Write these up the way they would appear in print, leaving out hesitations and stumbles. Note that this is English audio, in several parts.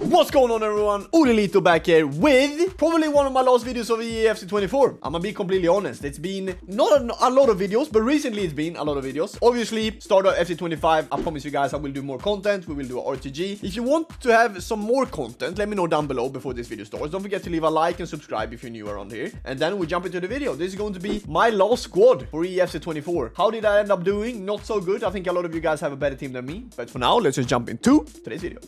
What's going on, everyone? Ollelito back here with probably one of my last videos of EFC 24. I'm gonna be completely honest. It's been not a lot of videos, but recently it's been a lot of videos. Obviously, start of FC 25. I promise you guys I will do more content. We will do a RTG. If you want to have some more content, let me know down below before this video starts. Don't forget to leave a like and subscribe if you're new around here. And then we jump into the video. This is going to be my last squad for EFC 24. How did I end up doing? Not so good. I think a lot of you guys have a better team than me. But for now, let's just jump into today's video.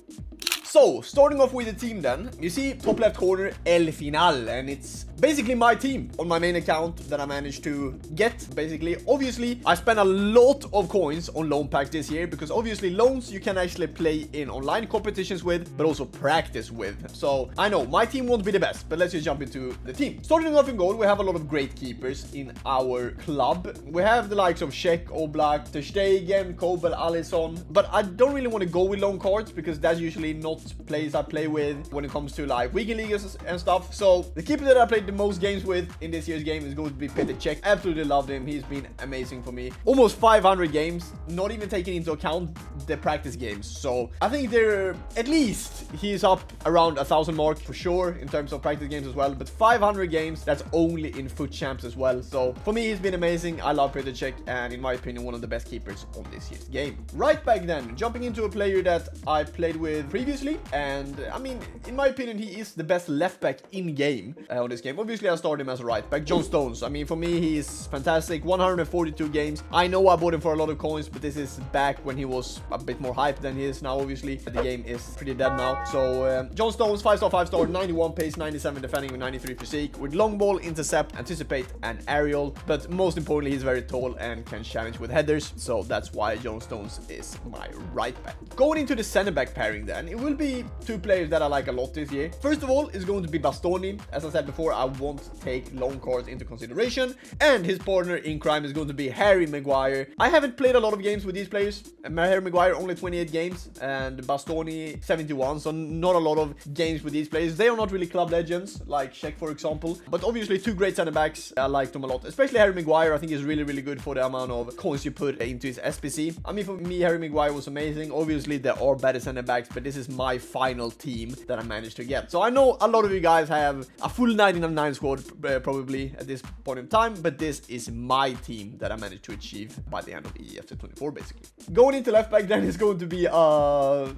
So, starting off with the team then, you see top left corner, El Final, and it's basically my team on my main account that I managed to get, basically. Obviously, I spent a lot of coins on loan packs this year, because obviously loans you can actually play in online competitions with, but also practice with. So, I know, my team won't be the best, but let's just jump into the team. Starting off in goal, we have a lot of great keepers in our club. We have the likes of Czech, Oblak, Ter Stegen, Kobel, Alisson, but I don't really want to go with loan cards, because that's usually not players I play with when it comes to like weekend leagues and stuff. So the keeper that I played the most games with in this year's game is going to be Petr Cech. Absolutely loved him. He's been amazing for me. Almost 500 games, not even taking into account the practice games. So I think they're at least he's up around 1,000 mark for sure in terms of practice games as well. But 500 games, that's only in foot champs as well. So for me, he's been amazing. I love Petr Cech, and in my opinion, one of the best keepers on this year's game. Right back then, jumping into a player that I played with previously. And I mean, in my opinion, he is the best left back in game on this game. Obviously, I started him as a right back. John Stones. I mean, for me, he's fantastic. 142 games. I know I bought him for a lot of coins, but this is back when he was a bit more hyped than he is now. Obviously, the game is pretty dead now. So John Stones, 5-star, 5-star, 91 pace, 97 defending with 93 physique, with long ball, intercept, anticipate, and aerial. But most importantly, he's very tall and can challenge with headers. So that's why John Stones is my right back. Going into the center back pairing, then it will be two players that I like a lot this year. First of all is going to be Bastoni. As I said before, I won't take loan cards into consideration. And his partner in crime is going to be Harry Maguire. I haven't played a lot of games with these players. Harry Maguire only 28 games and Bastoni 71. So not a lot of games with these players. They are not really club legends like Czech, for example. But obviously two great center backs. I like them a lot. Especially Harry Maguire. I think is really, really good for the amount of coins you put into his SPC. I mean, for me, Harry Maguire was amazing. Obviously, there are better center backs, but this is my final team that I managed to get. So I know a lot of you guys have a full 99 squad probably at this point in time, but this is my team that I managed to achieve by the end of EFC 24 basically. Going into left back then is going to be a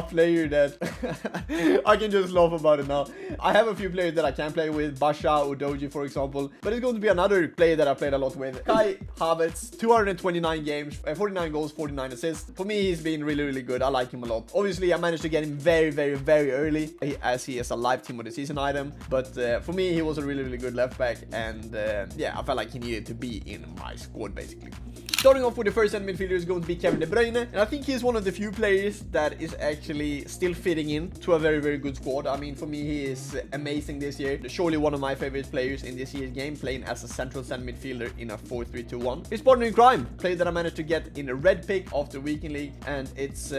player that I can just laugh about it now. I have a few players that I can play with, Basha or Doji for example, but it's going to be another player that I played a lot with, Kai Havertz. 229 games, 49 goals, 49 assists. For me, he's been really, really good. I like him a lot. Obviously, I managed to get him very early, as he is a live team of the season item. But for me, he was a really, really good left back, and yeah, I felt like he needed to be in my squad basically. Starting off with the first end midfielder is going to be Kevin De Bruyne, and I think he's one of the few players that is actually still fitting in to a very good squad. I mean, for me, he is amazing this year. Surely one of my favorite players in this year's game, playing as a central center midfielder in a 4-3-2-1. His partner in crime, player that I managed to get in a red pick after weekend league, and it's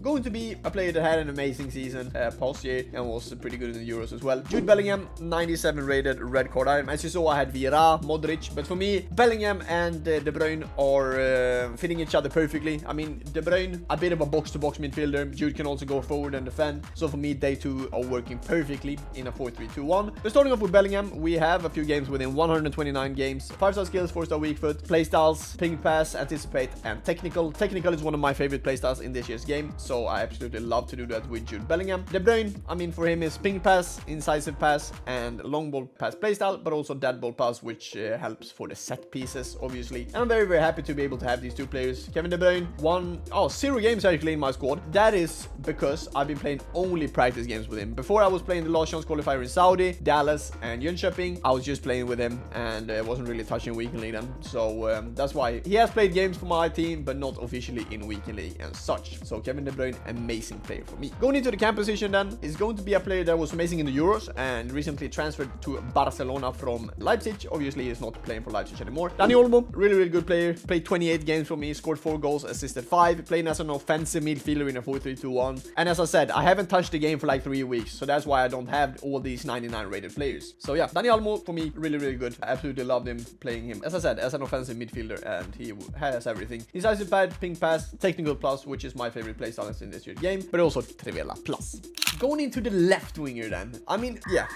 going to be a player that had an amazing season past year and was pretty good in the Euros as well. Jude Bellingham, 97 rated red card item. As you saw, I had Vieira, Modric, but for me, Bellingham and De Bruyne are fitting each other perfectly. I mean, De Bruyne, a bit of a box-to-box midfielder. Jude can also go forward and defend. So for me, they two are working perfectly in a 4-3-2-1. But starting off with Bellingham, we have a few games within 129 games. 5-star skills, 4-star weak foot, playstyles, ping pass, anticipate, and technical. Technical is one of my favorite playstyles in this year's game, so I absolutely love to do that with Jude Bellingham. De Bruyne, I mean, for him is ping pass, incisive pass, and long ball pass playstyle, but also dead ball pass, which helps for the set pieces, obviously. And I'm very happy to be able to have these two players. Kevin De Bruyne, 0 games actually in my squad. That is because I've been playing only practice games with him. Before I was playing the last chance qualifier in Saudi, Dallas, and Jönköping, I was just playing with him and wasn't really touching weekend league then. So that's why he has played games for my team, but not officially in weekend league and such. So Kevin De Bruyne, amazing player for me. Going into the camp position then is going to be a player that was amazing in the Euros and recently transferred to Barcelona from Leipzig. Obviously, he's not playing for Leipzig anymore. Dani Olmo, really good player. Played 28 games for me, scored 4 goals, assisted 5, playing as an offensive midfielder in a 4-3-2-1. And as I said, I haven't touched the game for like 3 weeks, so that's why I don't have all these 99 rated players. So yeah, Dani Olmo for me, really good. I absolutely loved him, playing him, as I said, as an offensive midfielder, and he has everything. Decisive pad, ping pass, technical plus, which is my favorite playstyle in this year's game. but also Trivela Plus. Going into the left winger then. I mean, yeah.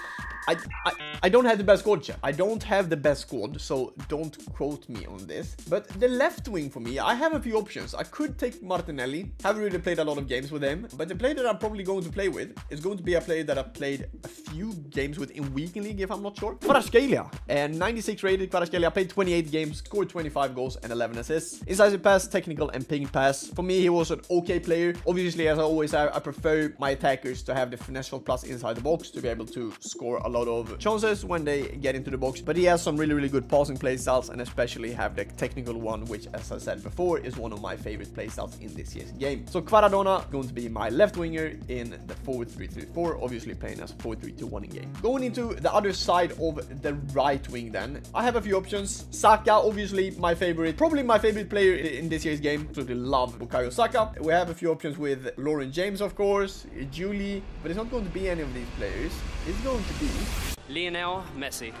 I don't have the best squad, chat. I don't have the best squad, so don't quote me on this. But the left wing for me, I have a few options. I could take Martinelli. Haven't really played a lot of games with him, but the player that I'm probably going to play with is going to be a player that I played a few games with in Weekend League, if I'm not sure. Kvaratskhelia, and 96 rated Kvaratskhelia, played 28 games, scored 25 goals and 11 assists. Incisive pass, technical and ping pass. For me, he was an okay player. Obviously, as I always have, I prefer my attackers to have the finesse shot plus inside the box to be able to score a lot of chances when they get into the box, but he has some really good passing play styles, and especially have the technical one, which, as I said before, is one of my favorite play styles in this year's game. So Kvaradona going to be my left winger in the 4-3-3-4, obviously playing as 4-3-2-1 in game. Going into the other side of the right wing then, I have a few options. Saka, obviously my favorite, probably my favorite player in this year's game. Absolutely love Bukayo Saka. We have a few options with Lauren James, of course, Julie, but it's not going to be any of these players. It's going to be Lionel Messi.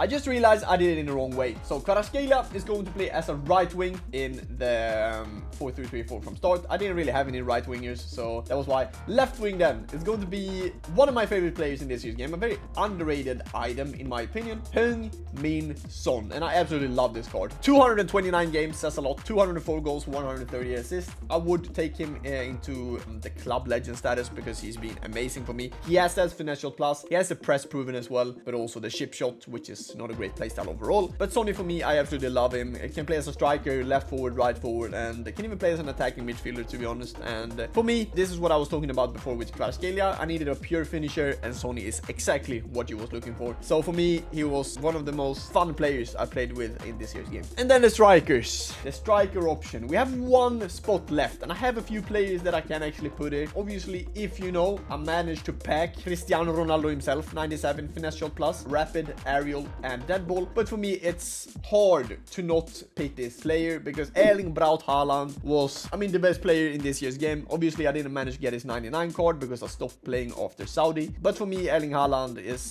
I just realized I did it in the wrong way. So Kvaratskhelia is going to play as a right wing in the 4-3-3-4 from start. I didn't really have any right wingers, so that was why. Left wing then is going to be one of my favorite players in this year's game. A very underrated item in my opinion. Heung-min Son. And I absolutely love this card. 229 games, says a lot. 204 goals, 130 assists. I would take him into the club legend status because he's been amazing for me. He has that finesse shot plus. He has the press proven as well, but also the chip shot, which is not a great playstyle overall. But Sonny, for me, I absolutely love him. He can play as a striker, left forward, right forward, and can even play as an attacking midfielder, to be honest. And for me, this is what I was talking about before with Kvaratskhelia. I needed a pure finisher, and Sonny is exactly what you was looking for. So for me, he was one of the most fun players I played with in this year's game. And then the strikers. The striker option. We have one spot left, and I have a few players that I can actually put in. Obviously, if you know, I managed to pack Cristiano Ronaldo himself, 97 finesse shot plus, rapid, aerial, and dead ball. But for me, it's hard to not pick this player because Erling Braut Haaland was, I mean, the best player in this year's game. Obviously, I didn't manage to get his 99 card because I stopped playing after Saudi. But for me, Erling Haaland is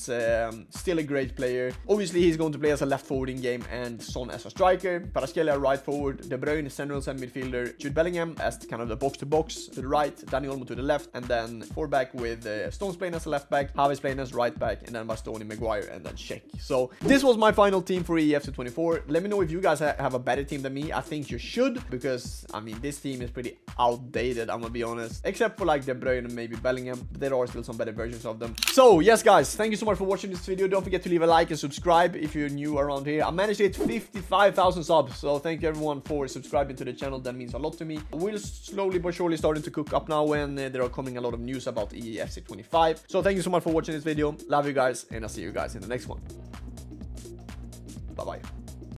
still a great player. Obviously, he's going to play as a left forward in game and Son as a striker. Kvaratskhelia right forward, De Bruyne central midfielder, Jude Bellingham as kind of the box to the right, Dani Olmo to the left, and then four back with Stones playing as a left back, Havertz playing as right back, and then Bastoni, Maguire, and then Sheck. So this was my final team for EFC 24. Let me know if you guys have a better team than me. I think you should, because I mean this team is pretty outdated, I'm gonna be honest, except for like De Bruyne and maybe Bellingham, but there are still some better versions of them. So yes guys, thank you so much for watching this video. Don't forget to leave a like and subscribe if you're new around here. I managed to hit 55,000 subs, so thank you everyone for subscribing to the channel. That means a lot to me. We're slowly but surely starting to cook up now when there are coming a lot of news about EFC 25. So thank you so much for watching this video. Love you guys, and I'll see you guys in the next one. Bye-bye.